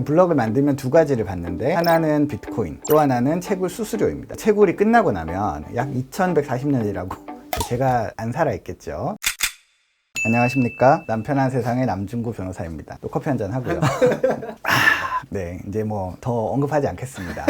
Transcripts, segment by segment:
블럭을 만들면 두 가지를 받는데, 하나는 비트코인, 또 하나는 채굴 수수료입니다. 채굴이 끝나고 나면 약 2140년이라고 제가 안 살아있겠죠. 안녕하십니까, 남편한 세상의 남중구 변호사입니다. 또 커피 한잔 하고요. 네, 이제 뭐 더 언급하지 않겠습니다.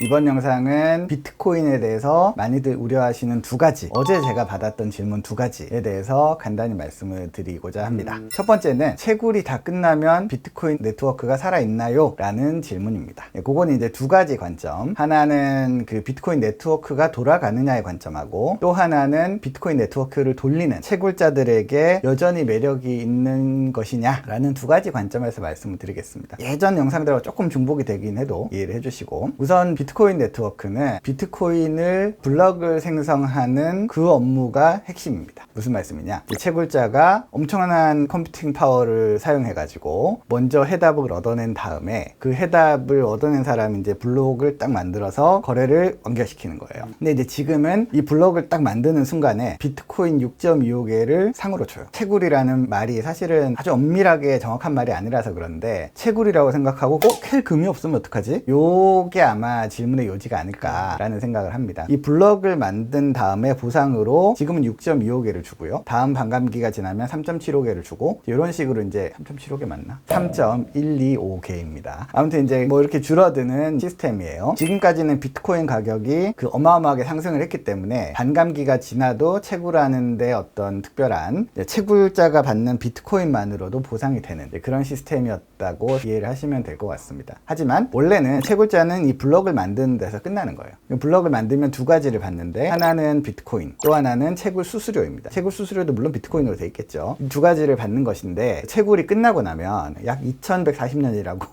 이번 영상은 비트코인에 대해서 많이들 우려하시는 두 가지, 어제 제가 받았던 질문 두 가지에 대해서 간단히 말씀을 드리고자 합니다. 첫 번째는 채굴이 다 끝나면 비트코인 네트워크가 살아있나요? 라는 질문입니다. 그건 이제 두 가지 관점, 하나는 그 비트코인 네트워크가 돌아가느냐의 관점하고, 또 하나는 비트코인 네트워크를 돌리는 채굴자들에게 여전히 매력이 있는 것이냐 라는 두 가지 관점에서 말씀을 드리겠습니다. 예전 영상들하고 조금 중복이 되긴 해도 이해를 해주시고, 우선 비트코인 네트워크는 비트코인을 블럭을 생성하는 그 업무가 핵심입니다. 무슨 말씀이냐, 채굴자가 엄청난 컴퓨팅 파워를 사용해 가지고 먼저 해답을 얻어낸 다음에 그 해답을 얻어낸 사람이 이제 블록을 딱 만들어서 거래를 완결시키는 거예요. 근데 이제 지금은 이 블록을 딱 만드는 순간에 비트코인 6.25개를 상으로 줘요. 채굴이라는 말이 사실은 아주 엄밀하게 정확한 말이 아니라서 그런데, 채굴이라고 생각하고 캘 금이 없으면 어떡하지? 요게 아마 질문의 요지가 아닐까라는 생각을 합니다. 이 블럭을 만든 다음에 보상으로 지금은 6.25개를 주고요, 다음 반감기가 지나면 3.75개를 주고, 이런 식으로 이제 3.75개 맞나? 3.125개입니다. 아무튼 이제 뭐 이렇게 줄어드는 시스템이에요. 지금까지는 비트코인 가격이 그 어마어마하게 상승을 했기 때문에 반감기가 지나도 채굴하는데 어떤 특별한 채굴자가 받는 비트코인만으로도 보상이 되는 그런 시스템이었다고 이해를 하시면 될 것 같습니다. 하지만 원래는 채굴자는 이 블럭을 만드는 데서 끝나는 거예요. 블럭을 만들면 두 가지를 받는데, 하나는 비트코인, 또 하나는 채굴 수수료입니다. 채굴 수수료도 물론 비트코인으로 돼 있겠죠. 두 가지를 받는 것인데, 채굴이 끝나고 나면 약 2140년이라고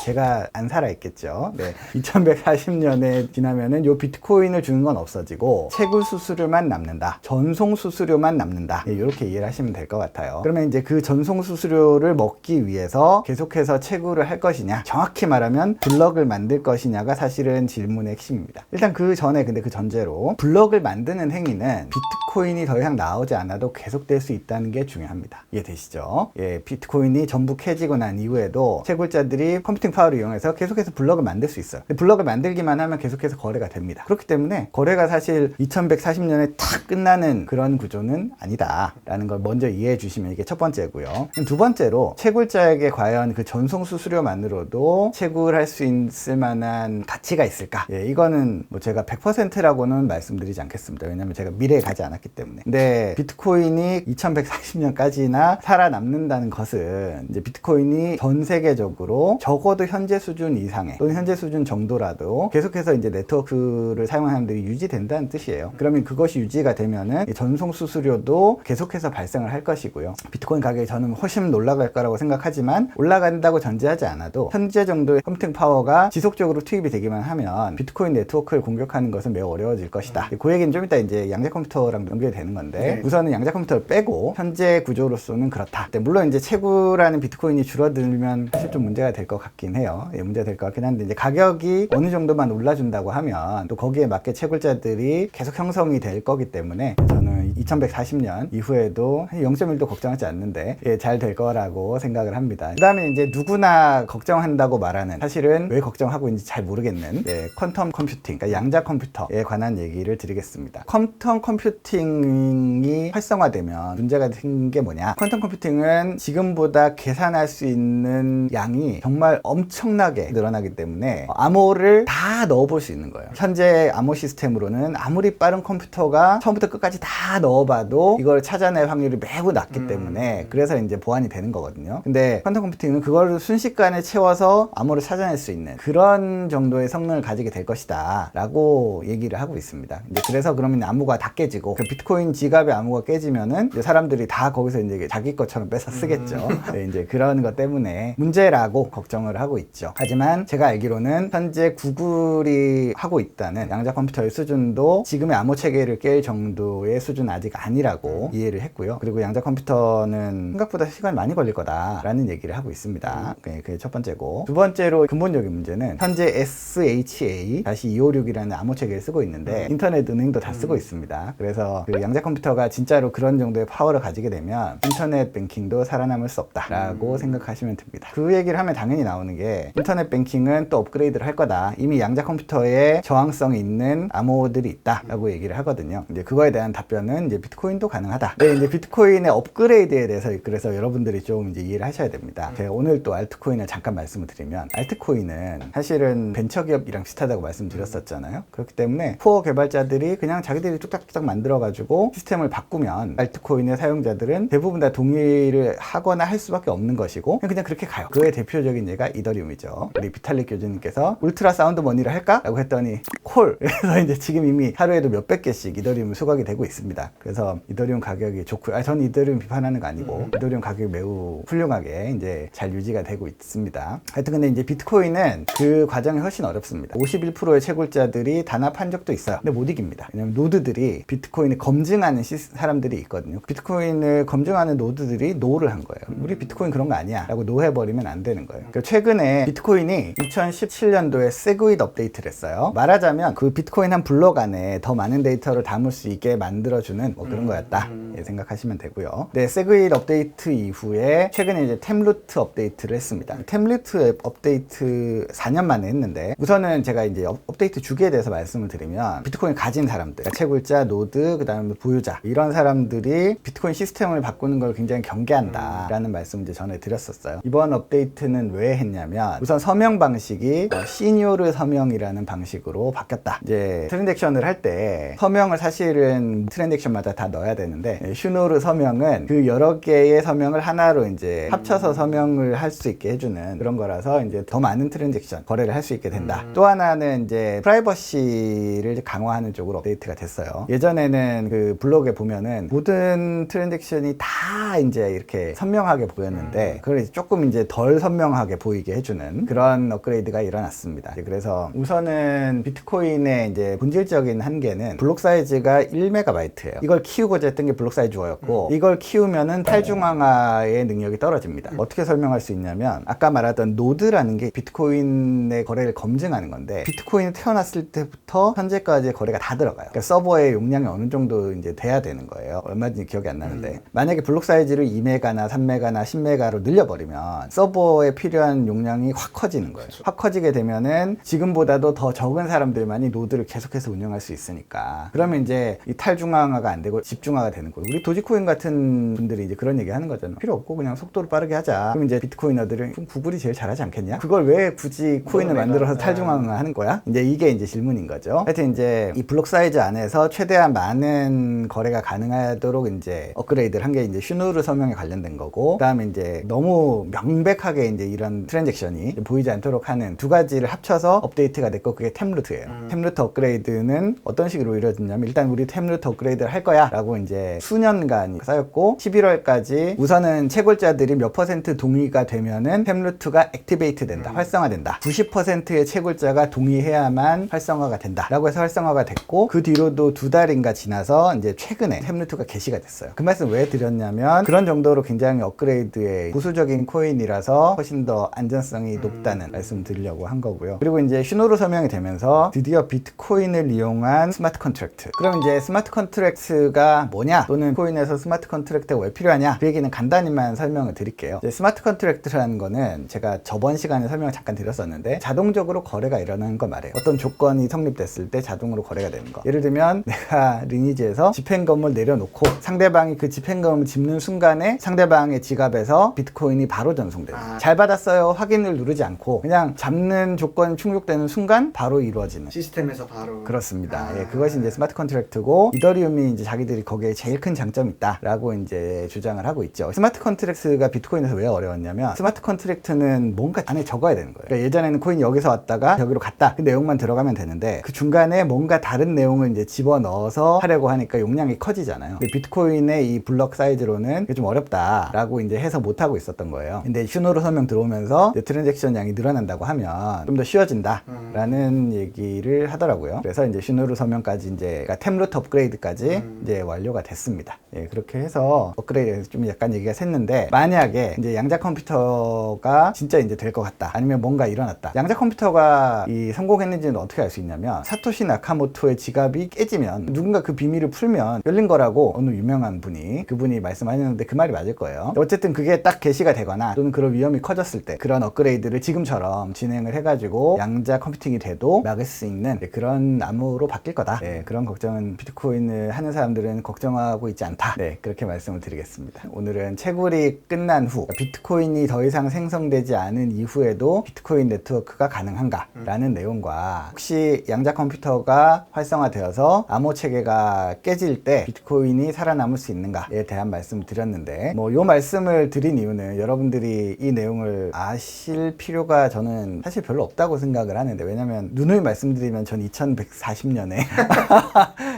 제가 안 살아있겠죠. 네, 2140년에 지나면은 요 비트코인을 주는 건 없어지고 채굴 수수료만 남는다, 전송 수수료만 남는다, 네, 이렇게 이해를 하시면 될 것 같아요. 그러면 이제 그 전송 수수료를 먹기 위해서 계속해서 채굴을 할 것이냐, 정확히 말하면 블럭을 만들 것이냐가 사실은 질문의 핵심입니다. 일단 그 전에, 근데 그 전제로 블럭을 만드는 행위는 비트코인이 더 이상 나오지 않아도 계속될 수 있다는 게 중요합니다. 이해되시죠? 예, 비트코인이 전부 캐지고 난 이후에도 채굴자들이 컴퓨팅 파워를 이용해서 계속해서 블럭을 만들 수 있어요. 블럭을 만들기만 하면 계속해서 거래가 됩니다. 그렇기 때문에 거래가 사실 2140년에 탁 끝나는 그런 구조는 아니다 라는 걸 먼저 이해해 주시면 이게 첫 번째고요. 두 번째로, 채굴자에게 과연 그 전송 수수료만으로도 채굴할 수 있을 만한 가치가 있을까? 예, 이거는 뭐 제가 100%라고는 말씀드리지 않겠습니다. 왜냐면 제가 미래에 가지 않았기 때문에. 근데 비트코인이 2140년까지나 살아남는다는 것은 이제 비트코인이 전 세계적으로 적어도 현재 수준 이상의, 또는 현재 수준 정도라도 계속해서 이제 네트워크를 사용하는 사람들이 유지된다는 뜻이에요. 그러면 그것이 유지가 되면은 전송 수수료도 계속해서 발생을 할 것이고요. 비트코인 가격이 저는 훨씬 올라갈 거라고 생각하지만, 올라간다고 전제하지 않아도 현재 정도의 컴퓨팅 파워가 지속적으로 투입이 되기만 하면 비트코인 네트워크를 공격하는 것은 매우 어려워질 것이다. 그 얘기는 좀 이따 이제 양자 컴퓨터랑 연결이 되는 건데, 우선은 양자 컴퓨터를 빼고 현재 구조로서는 그렇다. 물론 이제 채굴하는 비트코인이 줄어들면 사실 좀 문제가 될 것 같긴 해요. 예, 문제가 될 것 같긴 한데, 이제 가격이 어느 정도만 올라준다고 하면 또 거기에 맞게 채굴자들이 계속 형성이 될 거기 때문에, 저는 2140년 이후에도 0.1도 걱정하지 않는데 잘 될 거라고 생각을 합니다. 그 다음에 이제 누구나 걱정한다고 말하는, 사실은 왜 걱정하고 있는지 잘 모르겠는 퀀텀 컴퓨팅, 그러니까 양자 컴퓨터에 관한 얘기를 드리겠습니다. 퀀텀 컴퓨팅이 활성화되면 문제가 생긴 게 뭐냐, 퀀텀 컴퓨팅은 지금보다 계산할 수 있는 양이 정말 엄청나게 늘어나기 때문에 암호를 다 넣어볼 수 있는 거예요. 현재 암호 시스템으로는 아무리 빠른 컴퓨터가 처음부터 끝까지 다 넣어봐도 이걸 찾아낼 확률이 매우 낮기 때문에, 그래서 이제 보완이 되는 거거든요. 근데 퀀텀 컴퓨팅은 그걸 순식간에 채워서 암호를 찾아낼 수 있는 그런 정도의 성능을 가지게 될 것이다 라고 얘기를 하고 있습니다. 이제 그래서 그러면 암호가 다 깨지고, 그 비트코인 지갑의 암호가 깨지면은 이제 사람들이 다 거기서 이제 자기 것처럼 뺏어 쓰겠죠. 네, 이제 그런 것 때문에 문제라고 걱정을 하고 있죠. 하지만 제가 알기로는 현재 구글이 하고 있다는 양자 컴퓨터의 수준도 지금의 암호 체계를 깰 정도의 수준 아직 아직 아니라고 이해를 했고요. 그리고 양자 컴퓨터는 생각보다 시간이 많이 걸릴 거다라는 얘기를 하고 있습니다. 그게 첫 번째고, 두 번째로 근본적인 문제는 현재 SHA-256이라는 암호 체계를 쓰고 있는데 인터넷 은행도 다 쓰고 있습니다. 그래서 그 양자 컴퓨터가 진짜로 그런 정도의 파워를 가지게 되면 인터넷 뱅킹도 살아남을 수 없다라고 생각하시면 됩니다. 그 얘기를 하면 당연히 나오는 게 인터넷 뱅킹은 또 업그레이드를 할 거다. 이미 양자 컴퓨터에 저항성이 있는 암호들이 있다라고 얘기를 하거든요. 이제 그거에 대한 답변은 이제 비트코인도 가능하다. 네, 이제 비트코인의 업그레이드에 대해서 그래서 여러분들이 좀 이제 이해를 하셔야 됩니다. 제가 오늘 또 알트코인을 잠깐 말씀을 드리면, 알트코인은 사실은 벤처기업이랑 비슷하다고 말씀드렸었잖아요. 그렇기 때문에 코어 개발자들이 그냥 자기들이 뚝딱뚝딱 만들어가지고 시스템을 바꾸면 알트코인의 사용자들은 대부분 다 동의를 하거나 할 수밖에 없는 것이고 그냥 그렇게 가요. 그의 대표적인 예가 이더리움이죠. 우리 비탈릭 교수님께서 울트라 사운드 머니를 할까? 라고 했더니 콜! 그래서 이제 지금 이미 하루에도 몇백 개씩 이더리움이 수거이 되고 있습니다. 그래서 이더리움 가격이 좋고요. 저는 이더리움 비판하는 거 아니고 이더리움 가격이 매우 훌륭하게 이제 잘 유지가 되고 있습니다. 하여튼 근데 이제 비트코인은 그 과정이 훨씬 어렵습니다. 51%의 채굴자들이 단합한 적도 있어요. 근데 못 이깁니다. 왜냐면 노드들이 비트코인을 검증하는 사람들이 있거든요. 비트코인을 검증하는 노드들이 노를 한 거예요. 우리 비트코인 그런 거 아니야 라고 노해버리면 안 되는 거예요. 그러니까 최근에 비트코인이 2017년도에 세그윗 업데이트를 했어요. 말하자면 그 비트코인 한 블록 안에 더 많은 데이터를 담을 수 있게 만들어주는 뭐 그런 거였다 생각하시면 되고요. 네, 세그윗 업데이트 이후에 최근에 이제 템루트 업데이트를 했습니다. 템루트 업데이트 4년 만에 했는데, 우선은 제가 이제 업데이트 주기에 대해서 말씀을 드리면, 비트코인 가진 사람들, 그러니까 채굴자, 노드, 그 다음에 보유자, 이런 사람들이 비트코인 시스템을 바꾸는 걸 굉장히 경계한다 라는 말씀을 이제 전에 드렸었어요. 이번 업데이트는 왜 했냐면, 우선 서명 방식이 시뉴르 서명이라는 방식으로 바뀌었다. 이제 트랜잭션을 할 때 서명을 사실은 트랜잭션마다 다 넣어야 되는데, 슈노르 서명은 그 여러 개의 서명을 하나로 이제 합쳐서 서명을 할 수 있게 해주는 그런 거라서 이제 더 많은 트랜잭션 거래를 할 수 있게 된다. 또 하나는 이제 프라이버시를 강화하는 쪽으로 업데이트가 됐어요. 예전에는 그 블로그에 보면은 모든 트랜잭션이 다 이제 이렇게 선명하게 보였는데 그걸 이제 조금 이제 덜 선명하게 보이게 해주는 그런 업그레이드가 일어났습니다. 그래서 우선은 비트코인의 이제 본질적인 한계는 블록 사이즈가 1MB예요. 이걸 키우고자 했던 게 블록 사이즈였고, 이걸 키우면은 탈중앙화의 능력이 떨어집니다. 어떻게 설명할 수 있냐면, 아까 말하던 노드라는 게 비트코인의 거래를 검증하는 건데, 비트코인이 태어났을 때부터 현재까지의 거래가 다 들어가요. 그러니까 서버의 용량이 어느 정도 이제 돼야 되는 거예요. 얼마인지 기억이 안 나는데, 만약에 블록 사이즈를 2메가나 3메가나 10메가로 늘려버리면 서버에 필요한 용량이 확 커지는 거예요. 확 커지게 되면은 지금보다도 더 적은 사람들만이 노드를 계속해서 운영할 수 있으니까, 그러면 이제 이 탈중앙화가 안 되고 집중화가 되는 거예요. 우리 도지코인 같은 분들이 이제 그런 얘기 하는 거잖아요. 필요 없고 그냥 속도를 빠르게 하자. 그럼 이제 비트코이너들은 그럼 구글이 제일 잘하지 않겠냐? 그걸 왜 굳이 코인을 만들어서 탈중앙화 하는 거야? 이제 이게 이제 질문인 거죠. 하여튼 이제 이 블록 사이즈 안에서 최대한 많은 거래가 가능하도록 이제 업그레이드를 한 게 이제 슈누르 서명에 관련된 거고, 그 다음에 이제 너무 명백하게 이제 이런 트랜잭션이 보이지 않도록 하는 두 가지를 합쳐서 업데이트가 됐고, 그게 템루트예요. 템루트 업그레이드는 어떤 식으로 이루어졌냐면, 일단 우리 템루트 업그레이드를 할 거야 라고 이제 수년간 쌓였고, 11월까지 우선은 채굴자들이 몇 % 동의가 되면은 템루트가 액티베이트 된다, 활성화된다. 90%의 채굴자가 동의해야만 활성화가 된다 라고 해서 활성화가 됐고, 그 뒤로도 2달인가 지나서 이제 최근에 템루트가 게시가 됐어요. 그 말씀 왜 드렸냐면, 그런 정도로 굉장히 업그레이드의 보수적인 코인이라서 훨씬 더 안전성이 높다는 말씀 드리려고 한 거고요. 그리고 이제 슈노르 서명이 되면서 드디어 비트코인을 이용한 스마트 컨트랙트. 그럼 이제 스마트 컨트랙트가 뭐냐, 또는 코인에서 스마트 컨트랙트가 왜 필요하냐, 그 얘기는 간단히만 설명을 드릴게요. 이제 스마트 컨트랙트라는 거는 제가 저번 시간에 설명을 잠깐 드렸었는데, 자동적으로 거래가 일어나는 거 말이에요. 어떤 조건이 성립됐을 때 자동으로 거래가 되는 거. 예를 들면 내가 리니지에서 집행검을 내려놓고 상대방이 그 집행검을 짚는 순간에 상대방의 지갑에서 비트코인이 바로 전송돼요. 잘 받았어요 확인을 누르지 않고 그냥 잡는 조건이 충족되는 순간 바로 이루어지는 시스템에서 바로. 그렇습니다. 예, 그것이 이제 스마트 컨트랙트고, 이더리움이 이제 자기들이 거기에 제일 큰 장점이 있다라고 이제 주장을 하고 있죠. 스마트 컨트랙트가 비트코인에서 왜 어려웠냐면, 스마트 컨트랙트는 뭔가 안에 적어야 되는 거예요. 그러니까 예전에는 코인이 여기서 왔다가 여기로 갔다, 그 내용만 들어가면 되는데, 그 중간에 뭔가 다른 내용을 이제 집어넣어서 하려고 하니까 용량이 커지잖아요. 근데 비트코인의 이 블럭 사이즈로는 이게 좀 어렵다라고 이제 해서 못하고 있었던 거예요. 근데 슈노르 서명 들어오면서 트랜잭션 양이 늘어난다고 하면 좀 더 쉬워진다라는 얘기를 하더라고요. 그래서 이제 슈노르 서명까지 이제 템루트 업그레이드까지 이제 완료가 됐습니다. 예, 그렇게 해서 업그레이드에서 좀 약간 얘기가 샜는데, 만약에 이제 양자 컴퓨터가 진짜 이제 될 것 같다, 아니면 뭔가 일어났다. 양자 컴퓨터가 성공했는지는 어떻게 알 수 있냐면, 사토시 나카모토의 지갑이 깨지면 누군가 그 비밀을 풀면 열린 거라고 어느 유명한 분이, 그분이 말씀하셨는데 그 말이 맞을 거예요. 어쨌든 그게 딱 게시가 되거나 또는 그런 위험이 커졌을 때 그런 업그레이드를 지금처럼 진행을 해가지고 양자 컴퓨팅이 돼도 막을 수 있는 그런 암호로 바뀔 거다. 네, 그런 걱정은 비트코인을 하는 사람들은 걱정하고 있지 않다. 네, 그렇게 말씀을 드리겠습니다. 오늘은 채굴이 끝난 후, 비트코인이 더 이상 생성되지 않은 이후에도 비트코인 네트워크가 가능한가? 라는 내용과, 혹시 양자 컴퓨터가 활성화되어서 암호 체계가 깨질 때 비트코인이 살아남을 수 있는가에 대한 말씀을 드렸는데, 요 말씀을 드린 이유는 여러분들이 이 내용을 아실 필요가 저는 사실 별로 없다고 생각을 하는데, 왜냐면 누누이 말씀드리면 전 2140년에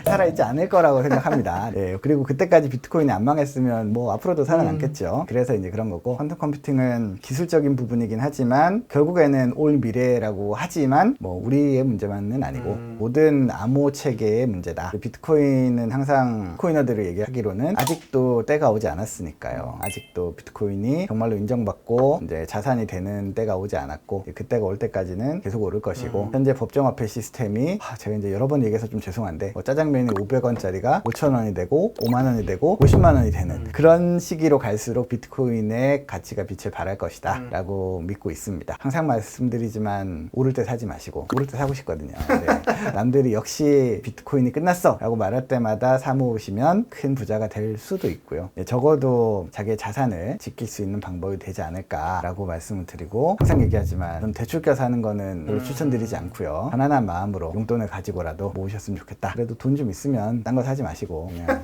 살아있지 않을 거라고 생각합니다. 네, 그리고 그때까지 비트코인이 안 망했으면 뭐 앞으로도 살아남겠죠. 그래서 이제 그런 거고, 퀀텀 컴퓨팅은 기술적인 부분이긴 하지만 결국에는 올 미래라고 하지만 뭐 우리의 문제만은 아니고 모든 암호 체계의 문제다. 비트코인은 항상 코이너들을 얘기하기로는 아직도 때가 오지 않았으니까요. 아직도 비트코인이 정말로 인정받고 이제 자산이 되는 때가 오지 않았고, 그때가 올 때까지는 계속 오를 것이고, 현재 법정화폐 시스템이, 제가 이제 여러 번 얘기해서 좀 죄송한데, 짜장면이 500원짜리가 5,000원이 되고 5만 원이 되고 50만 원이 되는 그런 시기로 갈수록 비트코인의 가치가 빛을 발할 것이다 라고 믿고 있습니다. 항상 말씀드리지만 오를 때 사지 마시고, 오를 때 사고 싶거든요. 네. 남들이 역시 비트코인이 끝났어 라고 말할 때마다 사모으시면 큰 부자가 될 수도 있고요. 네, 적어도 자기의 자산을 지킬 수 있는 방법이 되지 않을까 라고 말씀을 드리고, 항상 얘기하지만 전 대출 껴서 하는 거는 별로 추천드리지 않고요. 편안한 마음으로 용돈을 가지고라도 모으셨으면 좋겠다. 그래도 돈 좀 있으면 딴 거 사지 마시고 그냥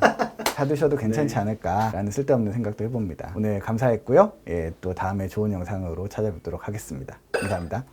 사두셔도 괜찮지 않을까라는 쓸데없는 생각도 해봅니다. 오늘 감사했고요. 예, 또 다음에 좋은 영상으로 찾아뵙도록 하겠습니다. 감사합니다.